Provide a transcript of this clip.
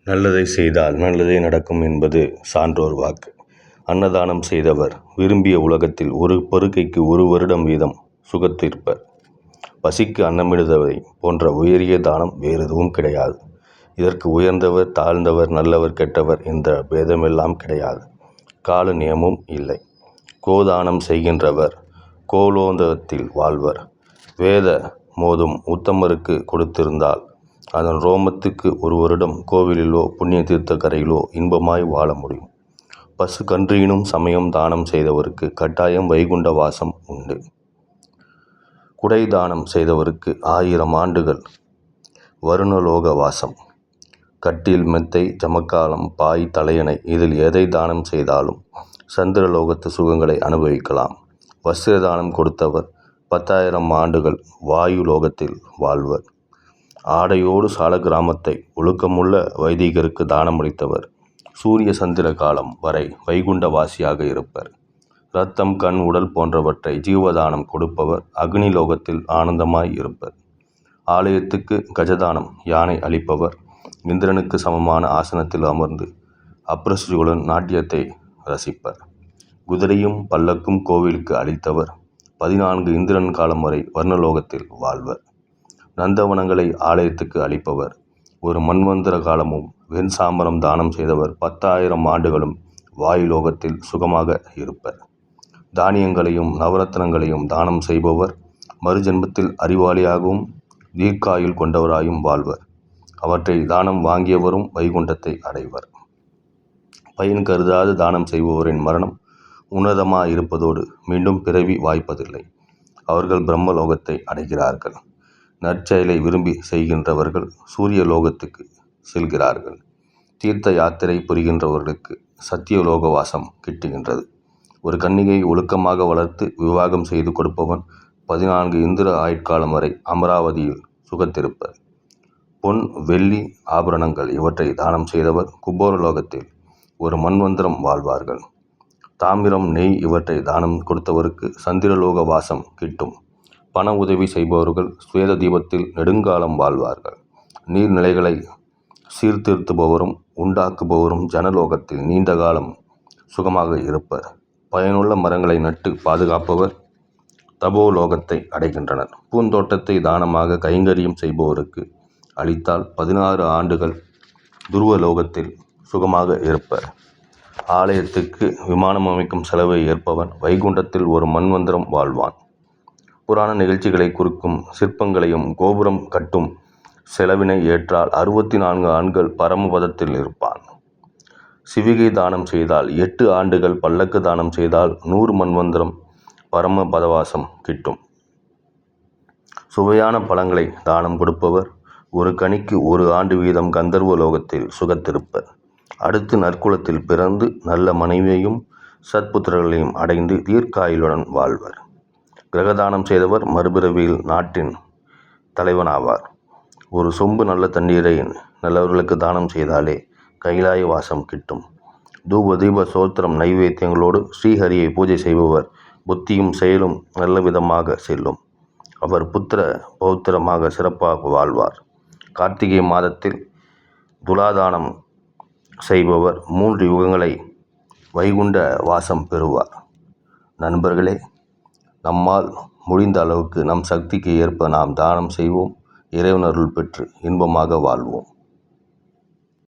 நல்லதை செய்தால் நல்லதே நடக்கும் என்பது சான்றோர் வாக்கு. அன்னதானம் செய்தவர் விரும்பிய உலகத்தில் ஒரு பருக்கைக்கு 1 வருடம் வீதம் சுகத்திருப்பர். பசிக்கு அன்னமிடுதவை போன்ற உயரிய தானம் வேறெதுவும் கிடையாது. இதற்கு உயர்ந்தவர் தாழ்ந்தவர் நல்லவர் கெட்டவர் என்ற பேதமெல்லாம் கிடையாது. கால நியமும் இல்லை. கோதானம் செய்கின்றவர் கோலோகத்தில் வாழ்வர். வேத மோதும் உத்தமருக்கு கொடுத்திருந்தால் அதன் ரோமத்துக்கு 1 வருடம் கோவிலிலோ புண்ணிய தீர்த்த கரையிலோ இன்பமாய் வாழ முடியும். பசு கன்றியினும் சமயம் தானம் செய்தவருக்கு கட்டாயம் வைகுண்ட வாசம் உண்டு. குடை தானம் செய்தவருக்கு 1000 ஆண்டுகள் வருணலோக வாசம். கட்டில் மெத்தை ஜமக்காலம் பாய் தலையணை இதில் எதை தானம் செய்தாலும் சந்திரலோகத்து சுகங்களை அனுபவிக்கலாம். வஸ்திர தானம் கொடுத்தவர் 10,000 ஆண்டுகள் வாயு லோகத்தில் வாழ்வர். ஆடையோடு சால கிராமத்தை ஒழுக்கமுள்ள வைதிகருக்கு தானமளித்தவர் சூரிய சந்திர காலம் வரை வைகுண்ட வாசியாக இருப்பர். இரத்தம் கண் உடல் போன்றவற்றை ஜீவதானம் கொடுப்பவர் அக்னி லோகத்தில் ஆனந்தமாய் இருப்பர். ஆலயத்துக்கு கஜதானம் யானை அளிப்பவர் இந்திரனுக்கு சமமான ஆசனத்தில் அமர்ந்து அப்ரசுகளுடன் நாட்டியத்தை ரசிப்பர். குதிரையும் பல்லக்கும் கோவிலுக்கு அளித்தவர் 14 இந்திரன் காலம் வரை வர்ணலோகத்தில் வாழ்வர். நந்தவனங்களை ஆலயத்துக்கு அளிப்பவர் ஒரு மன்வந்தர காலமும் வெண் சாமரம் தானம் செய்தவர் 10,000 ஆண்டுகளும் வாயுலோகத்தில் சுகமாக இருப்பர். தானியங்களையும் நவரத்னங்களையும் தானம் செய்பவர் மறுஜென்மத்தில் அறிவாளியாகவும் தீர்க்காயுள் கொண்டவராயும் வாழ்வர். அவற்றை தானம் வாங்கியவரும் வைகுண்டத்தை அடைவர். பயன் கருதாது தானம் செய்பவரின் மரணம் உன்னதமாயிருப்பதோடு மீண்டும் பிறவி வாய்ப்பதில்லை. அவர்கள் பிரம்மலோகத்தை அடைகிறார்கள். நற்செயலை விரும்பி செய்கின்றவர்கள் சூரிய லோகத்துக்கு செல்கிறார்கள். தீர்த்த யாத்திரை புரிகின்றவர்களுக்கு சத்தியலோக வாசம் கிட்டுகின்றது. ஒரு கன்னிகை ஒழுக்கமாக வளர்த்து விவாகம் செய்து கொடுப்பவன் 14 இந்திர ஆயுட்காலம் வரை அமராவதியில் சுகத்திருப்பர். பொன் வெள்ளி ஆபரணங்கள் இவற்றை தானம் செய்தவர் குபோரலோகத்தில் ஒரு மன்வந்தரம் வாழ்வார்கள். தாமிரம் நெய் இவற்றை தானம் கொடுத்தவருக்கு சந்திரலோக வாசம் கிட்டும். பண உதவி செய்பவர்கள் சுவேத தீபத்தில் நெடுங்காலம் வாழ்வார்கள். நீர்நிலைகளை சீர்திருத்துபவரும் உண்டாக்குபவரும் ஜனலோகத்தில் நீண்ட காலம் சுகமாக இருப்பர். பயனுள்ள மரங்களை நட்டு பாதுகாப்பவர் தபோலோகத்தை அடைகின்றனர். பூந்தோட்டத்தை தானமாக கைங்கரியம் செய்பவருக்கு அளித்தால் 16 ஆண்டுகள் துருவலோகத்தில் சுகமாக இருப்பர். ஆலயத்துக்கு விமானம் அமைக்கும் செலவை ஏற்பவன் வைகுண்டத்தில் ஒரு மன்வந்தரம் வாழ்வான். புராண நிகழ்ச்சிகளை குறிக்கும் சிற்பங்களையும் கோபுரம் கட்டும் செலவினை ஏற்றால் 64 ஆண்டுகள் பரமபதத்தில் இருப்பான். சிவிகை தானம் செய்தால் 8 ஆண்டுகள் பல்லக்கு தானம் செய்தால் 100 மன்வந்தரம் பரம பதவாசம் கிட்டும். சுவையான பழங்களை தானம் கொடுப்பவர் ஒரு கனிக்கு 1 ஆண்டு வீதம் கந்தர்வ லோகத்தில் சுகத்திருப்பர். அடுத்து நற்குலத்தில் பிறந்து நல்ல மனைவியையும் சத்புத்திரர்களையும் அடைந்து தீர்க்காயுளுடன் வாழ்வர். கிரகதானம் செய்தவர் மறுபிறவியில் நாட்டின் தலைவனாவார். ஒரு சொம்பு நல்ல தண்ணீரை நல்லவர்களுக்கு தானம் செய்தாலே கைலாய வாசம் கிட்டும். தூப தீப சோத்திரம் நைவேத்தியங்களோடு ஸ்ரீஹரியை பூஜை செய்பவர் புத்தியும் செயலும் நல்ல விதமாக செல்லும். அவர் புத்திர பௌத்திரமாக சிறப்பாக வாழ்வார். கார்த்திகை மாதத்தில் துலாதானம் செய்பவர் 3 யுகங்களை வைகுண்ட வாசம் பெறுவார். நண்பர்களே, நம்மால் முடிந்த அளவுக்கு நம் சக்திக்கு ஏற்ப நாம் தானம் செய்வோம். இறைவன் அருள் பெற்று இன்பமாக வாழ்வோம்.